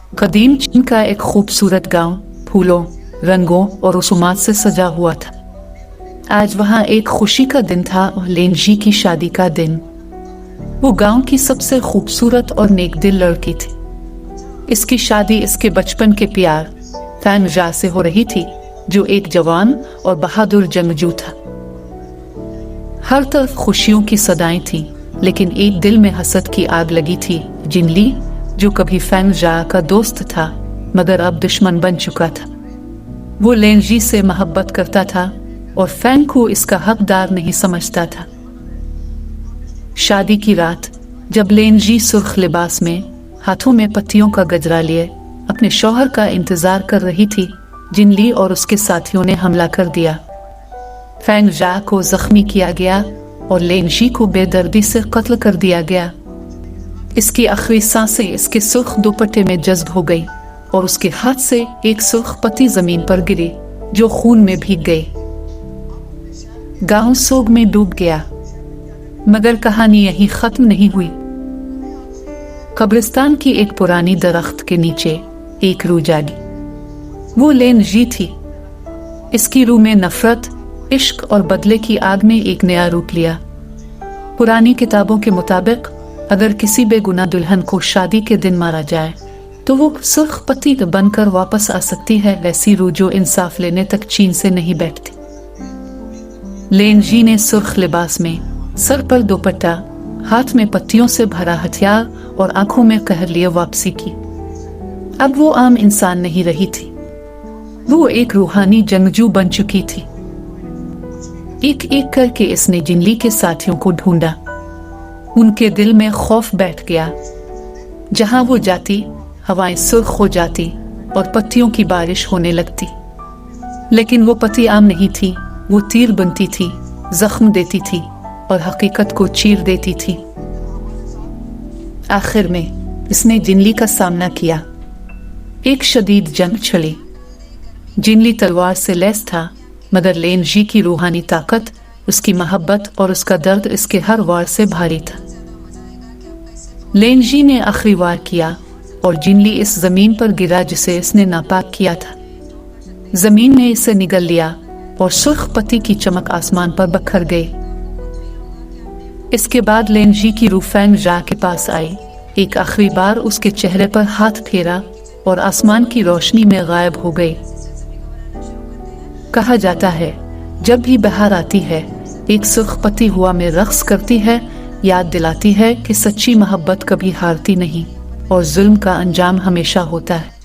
कदीम चीन का एक खूबसूरत गांव फूलों, रंगों और रसूमात से सजा हुआ था। आज वहां एक खुशी का दिन था और लेनजी की शादी का दिन। वो गांव की सबसे खूबसूरत और नेकदिल लड़की थी। इसकी शादी इसके बचपन के प्यार फैन जा से हो रही थी, जो एक जवान और बहादुर जंगजू था। हर तरफ खुशियों की सदाएं थीं, लेकिन एक दिल में हसद की आग लगी थी। जिनली, जो कभी फैन जा का दोस्त था मगर अब दुश्मन बन चुका था। वो लेनजी से मोहब्बत करता था और फैन को इसका हकदार नहीं समझता था। शादी की रात जब लेनजी सुर्ख लिबास में, हाथों में पत्तियों का गजरा लिए अपने शौहर का इंतजार कर रही थी, जिनली और उसके साथियों ने हमला कर दिया। फैन जा को जख्मी किया गया और लेनजी को बेदर्दी से कत्ल कर दिया गया। इसकी आखिरी सांसें इसके सुर्ख दुपट्टे में जज्ब हो गई और उसके हाथ से एक सुर्ख पत्ती जमीन पर गिरी, जो खून में भीग गई। गांव सोग में डूब गया, मगर कहानी यहीं खत्म नहीं हुई। कब्रिस्तान की एक पुरानी दरख्त के नीचे एक रूह जागी। वो लेनजी थी। इसकी रूह में नफरत, इश्क और बदले की आग ने एक नया रूप लिया। पुरानी किताबों के मुताबिक अगर किसी बेगुनाह दुल्हन को शादी के दिन मारा जाए तो वो सुर्ख पत्ती बनकर वापस आ सकती है, वैसी रूह जो इंसाफ लेने तक चीन से नहीं बैठती। लेनजी ने सुर्ख लिबास में, सर पर दुपट्टा, हाथ में पत्तियों से भरा हथियार और आंखों में कहर लिए वापसी की। अब वो आम इंसान नहीं रही थी। वो एक रूहानी जंगजू बन चुकी थी। एक एक करके इसने जिनली के साथियों को ढूंढा। उनके दिल में खौफ बैठ गया। जहां वो जाती, हवाएं सुर्ख हो जाती और पत्तियों की बारिश होने लगती। लेकिन वो पत्ती आम नहीं थी। वो तीर बनती थी, जख्म देती थी और हकीकत को चीर देती थी। आखिर में इसने जिनली का सामना किया। एक शदीद जंग चली। जिनली तलवार से लैस था, मगर लेनजी की रूहानी ताकत, उसकी मोहब्बत और उसका दर्द इसके हर वार से भारी था। लेनजी ने आखिरी वार किया और जिनली इस जमीन पर गिरा जिसे इसने नापाक किया था। जमीन ने इसे निगल लिया और सुर्ख पत्ती की चमक आसमान पर बखर गई। इसके बाद लेनजी की रूह फैन जा के पास आई, एक आखिरी बार उसके चेहरे पर हाथ फेरा और आसमान की रोशनी में गायब हो गई। कहा जाता है, जब भी बहार आती है, एक सुर्ख पत्ती हुआ में रक्स करती है, याद दिलाती है कि सच्ची मोहब्बत कभी हारती नहीं और जुल्म का अंजाम हमेशा होता है।